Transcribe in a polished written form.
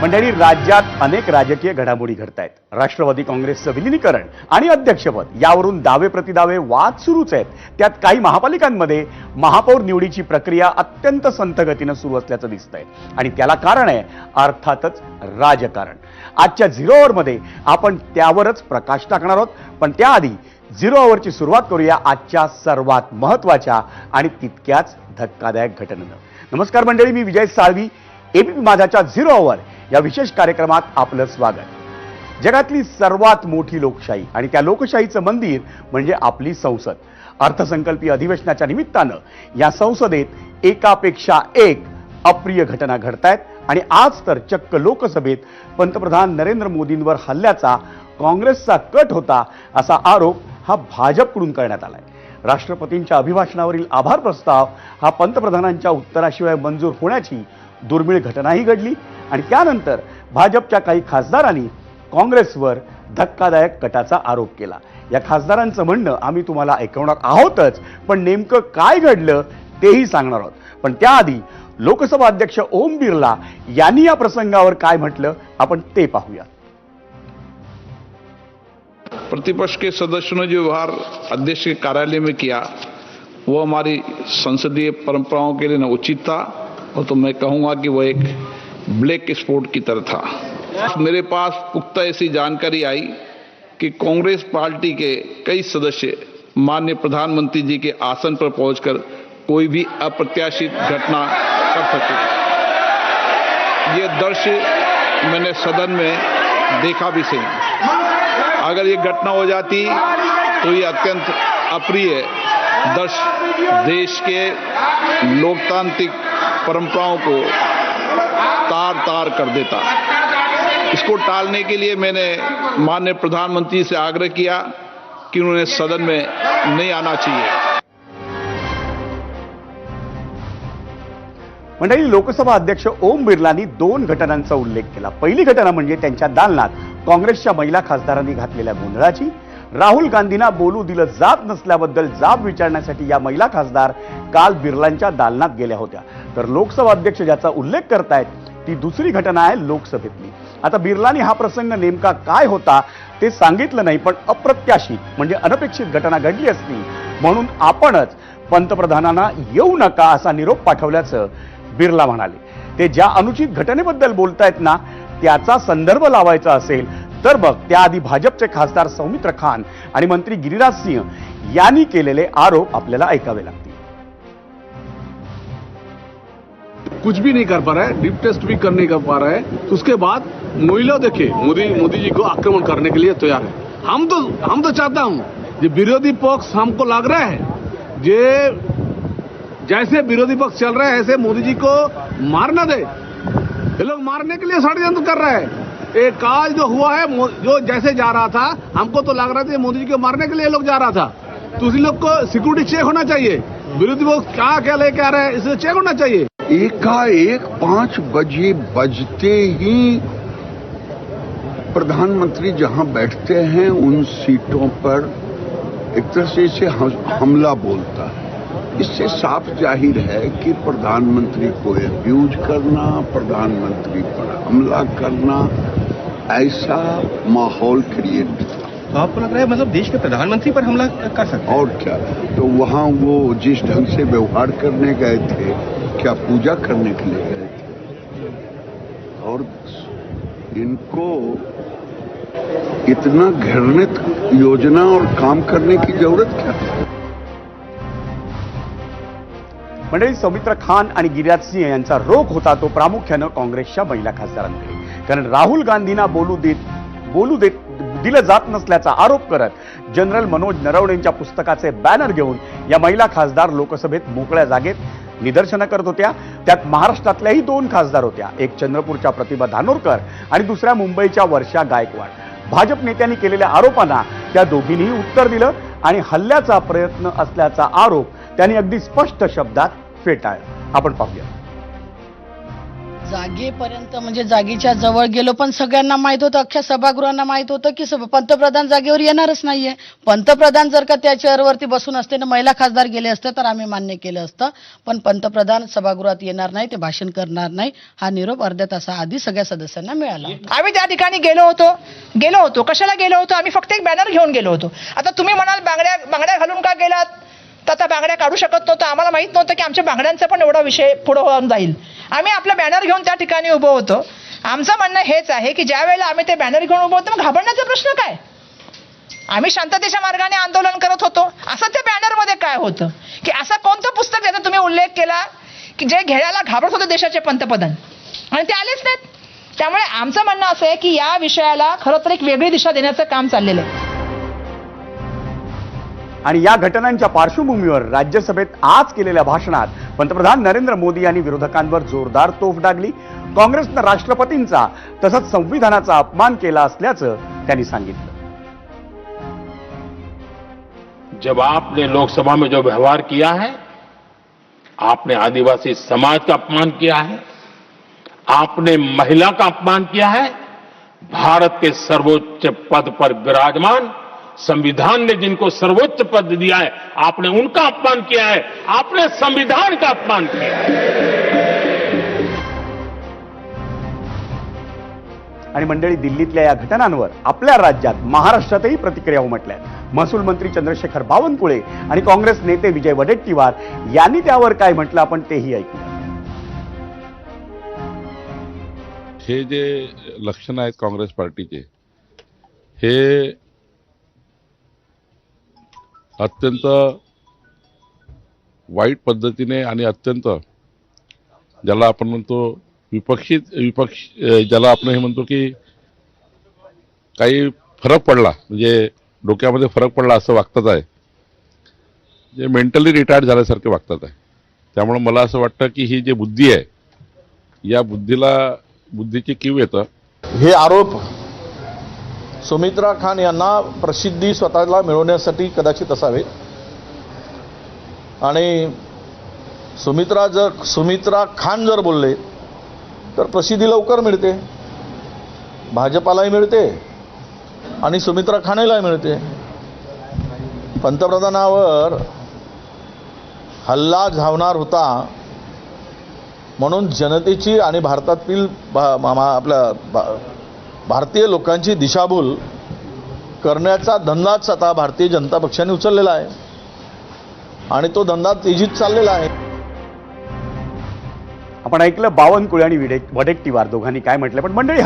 मंडळी, राज्यात अनेक राजकीय घडामोडी घडत आहेत. राष्ट्रवादी काँग्रेसचं विलीनीकरण आणि अध्यक्षपद यावरून दावे प्रतिदावे वाद सुरूच आहेत. त्यात काही महापालिकांमध्ये महापौर निवडीची प्रक्रिया अत्यंत संथ गतीनं सुरू असल्याचं दिसतंय आणि त्याला कारण आहे अर्थातच राजकारण. आजच्या झिरो अवरमध्ये आपण त्यावरच प्रकाश टाकणार आहोत. पण त्याआधी झिरो अवरची सुरुवात करूया आजच्या सर्वात महत्त्वाच्या आणि तितक्याच धक्कादायक घटनेनं. नमस्कार मंडळी, मी विजय साळवी. एबीपी माझाच्या झिरो अवर या विशेष कार्यक्रमात आपलं स्वागत. जगातली सर्वात मोठी लोकशाही आणि त्या लोकशाहीचं मंदिर म्हणजे आपली संसद. अर्थसंकल्पीय अधिवेशनाच्या निमित्तानं या संसदेत एकापेक्षा एक अप्रिय घटना घडतायत आणि आज तर चक्क लोकसभेत पंतप्रधान नरेंद्र मोदींवर हल्ल्याचा काँग्रेसचा कट होता असा आरोप हा भाजपकडून करण्यात आलाय. राष्ट्रपतींच्या अभिभाषणावरील आभार प्रस्ताव हा पंतप्रधानांच्या उत्तराशिवाय मंजूर होण्याची दुर्मिळ घटनाही घडली आणि त्यानंतर भाजपच्या काही खासदारांनी काँग्रेसवर धक्कादायक कटाचा आरोप केला. या खासदारांचं म्हणणं आम्ही तुम्हाला ऐकवणार आहोतच, पण नेमकं काय घडलं तेही सांगणार आहोत. पण त्याआधी लोकसभा अध्यक्ष ओम बिर्ला यांनी या प्रसंगावर काय म्हटलं आपण ते पाहूया. प्रतिपक्ष के सदस्यों ने जो व्यवहार अध्यक्ष के कार्यालय में किया वो हमारी संसदीय परंपराओं के लिए न उचित था और तो मैं कहूंगा कि वो एक ब्लैक स्पॉट की तरह था. मेरे पास पुख्ता ऐसी जानकारी आई कि कांग्रेस पार्टी के कई सदस्य माननीय प्रधानमंत्री जी के आसन पर पहुंचकर कोई भी अप्रत्याशित घटना कर सकते. ये दृश्य मैंने सदन में देखा भी सही. अगर ये घटना हो जाती तो ये अत्यंत अप्रिय दृश्य देश के लोकतांत्रिक परंपराओं को तार तार कर देता. इसको टालने के लिए मैंने माननीय प्रधानमंत्री से आग्रह किया कि उन्हें सदन में नहीं आना चाहिए. मंडळी, लोकसभा अध्यक्ष ओम बिर्लांनी दोन घटनांचा उल्लेख केला. पहिली घटना म्हणजे त्यांच्या दालनात काँग्रेसच्या महिला खासदारांनी घातलेल्या गोंधळाची. राहुल गांधींना बोलू दिलं जात नसल्याबद्दल जाब विचारण्यासाठी या महिला खासदार काल बिर्लांच्या दालनात गेल्या होत्या. तर लोकसभा अध्यक्ष ज्याचा उल्लेख करतायत ती दुसरी घटना आहे लोकसभेतली. आता बिर्लांनी हा प्रसंग नेमका काय होता ते सांगितलं नाही, पण अप्रत्याशित म्हणजे अनपेक्षित घटना घडली असती म्हणून आपणच पंतप्रधानांना येऊ नका असा निरोप पाठवल्याचं बिर्ला म्हणाले. ते ज्या अनुचित घटनेबद्दल बोलतायत ना त्याचा संदर्भ लावायचा असेल तर बघ त्याआधी भाजपचे खासदार सौमित्र खान आणि मंत्री गिरिराज सिंह यांनी केलेले आरोप आपल्याला ऐकावे लागतील. कुछ भी नहीं कर पा रहा है, डीप टेस्ट भी करने कर पा रहा है. तो उसके बाद महिला देखिए मोदी जी को आक्रमण करने के लिए तैयार है. हम तो चाहता हूं ये विरोधी पक्ष हमको लग रहा है ये जैसे विरोधी पक्ष चल रहा है ऐसे मोदी जी को मारना दे. ये लोग मारने के लिए षड्यंत्र कर रहे हैं. एक काज जो हुआ है जो जैसे जा रहा था हमको तो लग रहा था मोदी जी को मारने के लिए लोग जा रहा था. तो उसी लोग को सिक्योरिटी चेक होना चाहिए. विरोधी पक्ष क्या क्या लेके आ रहे हैं इसे चेक होना चाहिए. एकाएक 5 बजे बजते ही प्रधानमंत्री जहां बैठते हैं उन सीटों पर एक तरह से इसे हमला बोलता है. इससे साफ जाहिर है कि प्रधानमंत्री को अब्यूज करना, प्रधानमंत्री पर हमला करना, ऐसा माहौल क्रिएट था. तो आपको लग रहा है मतलब देश के प्रधानमंत्री पर हमला कर सकते हैं? और क्या. तो वहां वो जिस ढंग से व्यवहार करने गए थे, क्या पूजा करने के लिए गए थे? और इनको इतना घृणित योजना और काम करने की जरूरत क्या है? मंडळी, सौमित्र खान आणि गिरिराज सिंह यांचा रोख होता तो प्रामुख्यानं काँग्रेसच्या महिला खासदारांकडे. कारण राहुल गांधींना बोलू देत दिलं जात नसल्याचा आरोप करत जनरल मनोज नरवणेंच्या पुस्तकाचे बॅनर घेऊन या महिला खासदार लोकसभेत मोकळ्या जागेत निदर्शनं करत होत्या. त्यात महाराष्ट्रातल्याही 2 खासदार होत्या. एक चंद्रपूरच्या प्रतिभा धानोरकर आणि दुसऱ्या मुंबईच्या वर्षा गायकवाड. भाजप नेत्यांनी केलेल्या आरोपांना त्या दोघींनीही उत्तर दिलं आणि हल्ल्याचा प्रयत्न असल्याचा आरोप त्यांनी अगदी स्पष्ट शब्दात फेटाळला. आपण पाहूया. जागेपर्यंत म्हणजे जागेच्या जवळ गेलो, पण सगळ्यांना माहित होतं, अख्ख्या सभागृहांना माहित होतं की पंतप्रधान जागेवर येणारच नाहीये. पंतप्रधान जर का त्या चेअरवरती बसून असते ना महिला खासदार गेले असते तर आम्ही मान्य केलं असतं, पण पंतप्रधान सभागृहात येणार नाही, ते भाषण करणार नाही, हा निरोप अर्ध्या तासाआधी सगळ्या सदस्यांना मिळाला. आम्ही त्या ठिकाणी गेलो होतो. कशाला गेलो होतो? आम्ही फक्त एक बॅनर घेऊन गेलो होतो. आता तुम्ही म्हणाल बांगड्या घालून का गेलात? तर आता बांगड्या काढू शकत नव्हतं, आम्हाला माहित नव्हतं की आमच्या बांगड्यांचा पण एवढा विषय पुढे होऊन जाईल. आम्ही आपला बॅनर घेऊन त्या ठिकाणी उभं होतो. आमचं म्हणणं हेच आहे की ज्या वेळेला आम्ही ते बॅनर घेऊन उभं होतो, मग घाबरण्याचा प्रश्न काय? आम्ही शांततेच्या मार्गाने आंदोलन करत होतो. असं त्या बॅनरमध्ये काय होतं की असं कोणतं पुस्तक ज्याचा तुम्ही उल्लेख केला की जे घेण्याला घाबरत होते देशाचे पंतप्रधान, आणि ते आलेच नाहीत. त्यामुळे आमचं म्हणणं असं आहे की या विषयाला खरं तर एक वेगळी दिशा देण्याचं काम चाललेलं आहे. आणि या घटनांच्या पार्श्वभूमीवर राज्यसभेत आज केलेल्या भाषणात पंतप्रधान नरेंद्र मोदी यांनी विरोधकांवर जोरदार तोफ डागली. काँग्रेसनं राष्ट्रपतींचा तसंच संविधानाचा अपमान केला असल्याचं त्यांनी सांगितलं. जब आपने लोकसभा में जो व्यवहार किया है, आपने आदिवासी समाज का अपमान किया है, आपने महिला का अपमान किया है, भारत के सर्वोच्च पद पर विराजमान संविधान ने जिनको सर्वोच्च पद दिया है, आपने उनका अपमान किया है, आपने संविधान का अपमान किया है. आणि मंडळी, दिल्लीतल्या या घटनांवर आपल्या राज्यात महाराष्ट्रातही प्रतिक्रिया उमटल्या. महसूल मंत्री चंद्रशेखर बावनकुळे आणि काँग्रेस नेते विजय वडेट्टीवार यांनी त्यावर काय म्हटलं आपण तेही ऐकूया. हे जे लक्षणं आहेत काँग्रेस पार्टीचे, हे अत्यंत वाईट पद्धतीने आणि अत्यंत ज्याला आपण म्हणतो विपक्ष ज्याला आपण हे म्हणतो की काही फरक पडला, म्हणजे डोक्यामध्ये फरक पडला असं वागतात आहे, जे मेंटली रिटायर्ड झाल्यासारखे वागतात आहे. त्यामुळे मला असं वाटतं की ही जी बुद्धी आहे, या बुद्धीची कीव येतं. हे आरोप सुमित्रा खान यांना प्रसिद्धी स्वतःला मिळवण्यासाठी कदाचित असावे, आणि सुमित्रा खान जर बोलले तर प्रसिद्धी लवकर मिळते, भाजपालाही मिळते आणि सुमित्रा खानलाही मिळते. पंतप्रधानावर हल्ला झावणार होता म्हणून जनतेची आणि भारतातील आपल्या भारतीय लोकांची दिशाभूल करण्याचा धंदाच आता भारतीय जनता पक्षाने उचललेला आहे आणि तो धंदा तेजीत चाललेला आहे. आपण ऐकलं बावनकुळे आणि वडेट्टीवार दोघांनी काय म्हटलं. पण मंडळी,